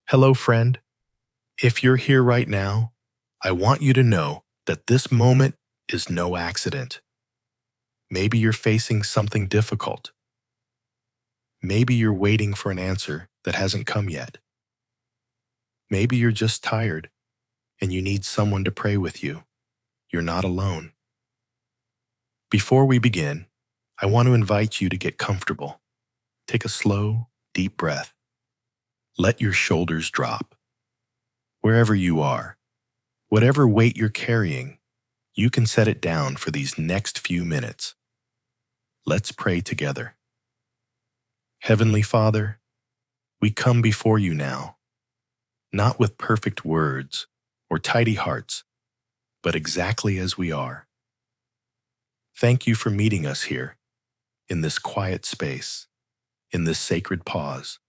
Hello, friend. If you're here right now, I want you to know that this moment is no accident. Maybe you're facing something difficult. Maybe you're waiting for an answer that hasn't come yet. Maybe you're just tired and you need someone to pray with you. You're not alone. Before we begin, I want to invite you to get comfortable. Take a slow, deep breath. Let your shoulders drop. Wherever you are, whatever weight you're carrying, you can set it down for these next few minutes. Let's pray together. Heavenly Father, we come before you now, not with perfect words or tidy hearts, but exactly as we are. Thank you for meeting us here, in this quiet space, in this sacred pause.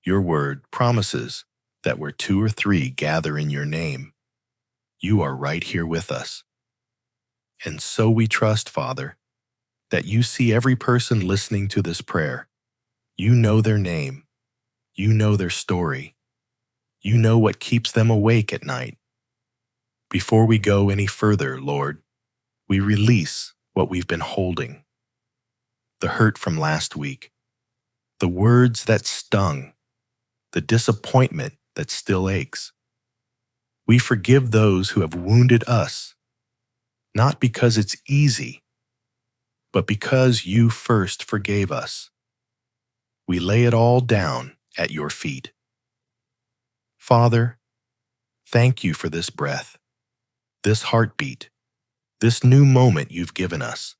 Your word promises that where two or three gather in your name, you are right here with us. And so we trust, Father, that you see every person listening to this prayer. You know their name. You know their story. You know what keeps them awake at night. Before we go any further, Lord, we release what we've been holding. The hurt from last week, the words that stung, the disappointment that still aches. We forgive those who have wounded us, not because it's easy, but because you first forgave us. We lay it all down at your feet. Father, thank you for this breath, this heartbeat, this new moment you've given us.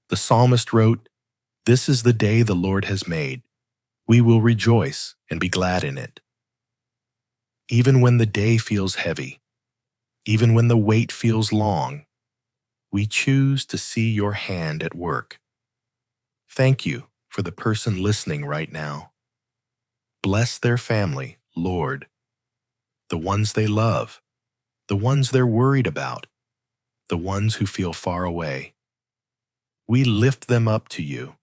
The psalmist wrote, "This is the day the Lord has made. We will rejoice and be glad in it." Even when the day feels heavy, even when the wait feels long, we choose to see your hand at work. Thank you for the person listening right now. Bless their family, Lord, the ones they love, the ones they're worried about, the ones who feel far away. We lift them up to you.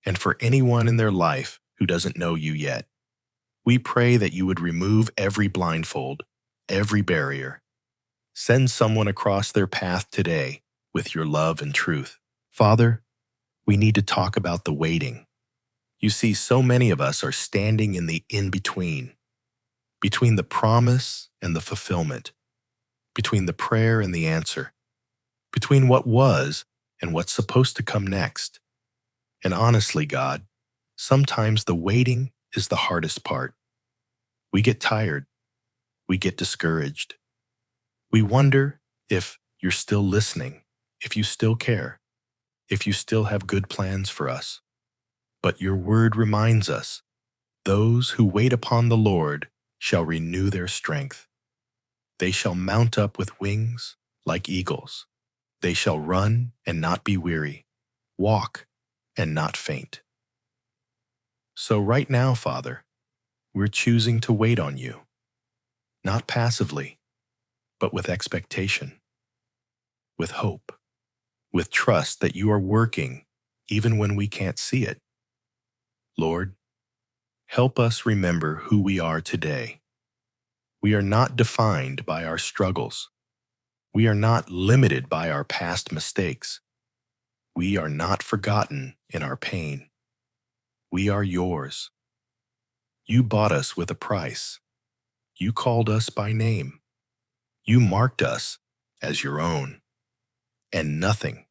And for anyone in their life who doesn't know you yet, we pray that you would remove every blindfold, every barrier. Send someone across their path today with your love and truth. Father, we need to talk about the waiting. You see, so many of us are standing in the in-between, between the promise and the fulfillment, between the prayer and the answer, between what was and what's supposed to come next. And honestly, God, sometimes the waiting is the hardest part. We get tired. We get discouraged. We wonder if you're still listening, if you still care, if you still have good plans for us. But your word reminds us, those who wait upon the Lord shall renew their strength. They shall mount up with wings like eagles. They shall run and not be weary, walk and not faint. So right now, Father, we're choosing to wait on you, not passively, but with expectation, with hope, with trust that you are working even when we can't see it. Lord, help us remember who we are today. We are not defined by our struggles. We are not limited by our past mistakes. We are not forgotten in our pain. We are yours. You bought us with a price. You called us by name. You marked us as your own. And nothing,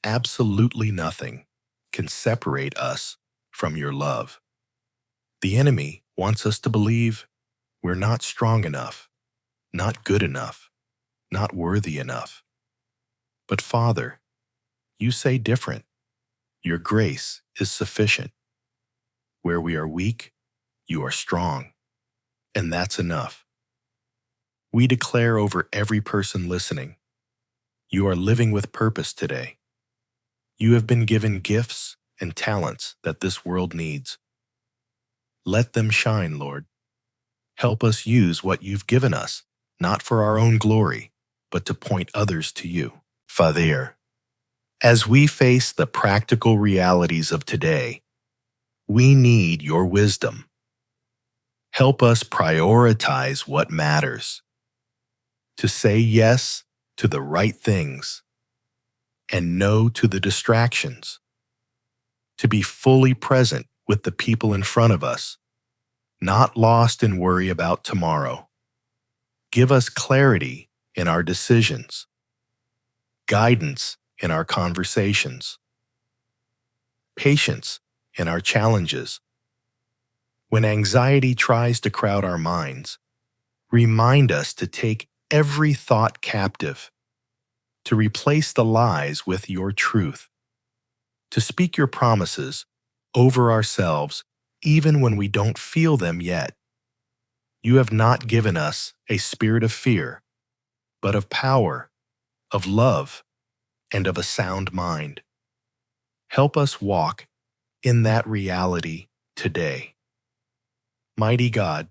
absolutely nothing, can separate us from your love. The enemy wants us to believe we're not strong enough, not good enough, not worthy enough. But Father, you say different. Your grace is sufficient. Where we are weak, you are strong. And that's enough. We declare over every person listening, you are living with purpose today. You have been given gifts and talents that this world needs. Let them shine, Lord. Help us use what you've given us, not for our own glory, but to point others to you. Father, as we face the practical realities of today, we need your wisdom. Help us prioritize what matters, to say yes to the right things and no to the distractions, to be fully present with the people in front of us, not lost in worry about tomorrow. Give us clarity in our decisions, guidance in our conversations, patience in our challenges. When anxiety tries to crowd our minds, remind us to take every thought captive, to replace the lies with your truth, to speak your promises over ourselves even when we don't feel them yet. You have not given us a spirit of fear, but of power, of love, and of a sound mind. Help us walk in that reality today. Mighty God,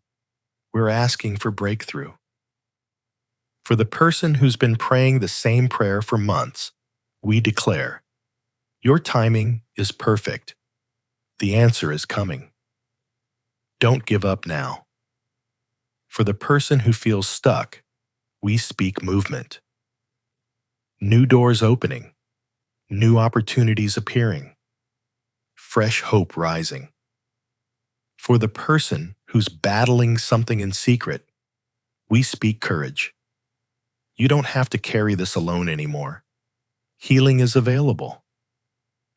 we're asking for breakthrough. For the person who's been praying the same prayer for months, we declare, your timing is perfect. The answer is coming. Don't give up now. For the person who feels stuck, we speak movement. New doors opening, new opportunities appearing, fresh hope rising. For the person who's battling something in secret, we speak courage. You don't have to carry this alone anymore. Healing is available.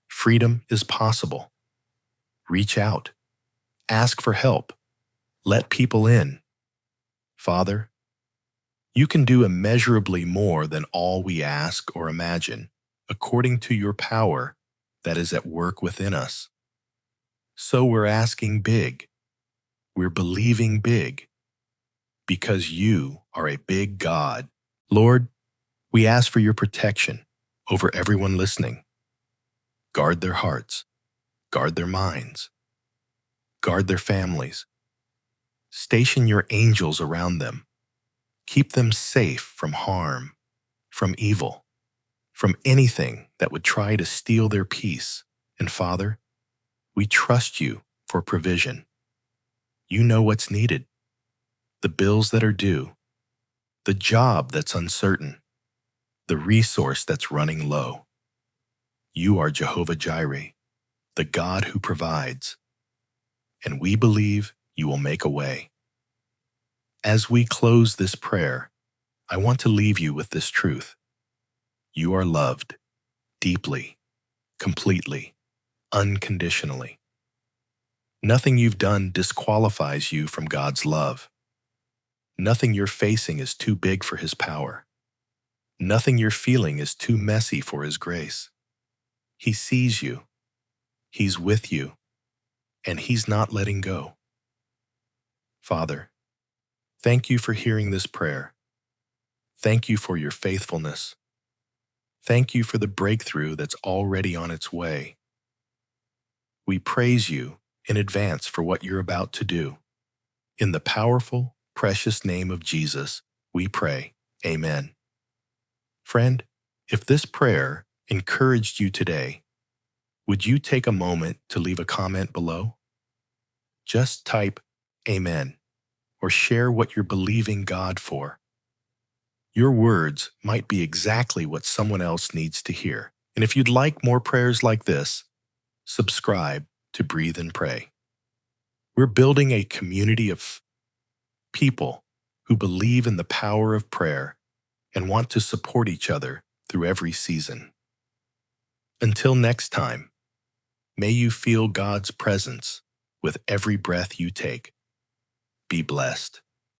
Freedom is possible. Reach out. Ask for help. Let people in. Father, you can do immeasurably more than all we ask or imagine, according to your power that is at work within us. So we're asking big. We're believing big. Because you are a big God. Lord, we ask for your protection over everyone listening. Guard their hearts. Guard their minds. Guard their families. Station your angels around them. Keep them safe from harm, from evil, from anything that would try to steal their peace. And Father, we trust you for provision. You know what's needed, the bills that are due, the job that's uncertain, the resource that's running low. You are Jehovah Jireh, the God who provides, and we believe you will make a way. As we close this prayer, I want to leave you with this truth. You are loved deeply, completely, unconditionally. Nothing you've done disqualifies you from God's love. Nothing you're facing is too big for His power. Nothing you're feeling is too messy for His grace. He sees you, He's with you, and He's not letting go. Father, thank you for hearing this prayer. Thank you for your faithfulness. Thank you for the breakthrough that's already on its way. We praise you in advance for what you're about to do. In the powerful, precious name of Jesus, we pray. Amen. Friend, if this prayer encouraged you today, would you take a moment to leave a comment below? Just type Amen or share what you're believing God for. Your words might be exactly what someone else needs to hear. And if you'd like more prayers like this, subscribe to Breathe and Pray. We're building a community of people who believe in the power of prayer and want to support each other through every season. Until next time, may you feel God's presence with every breath you take. Be blessed.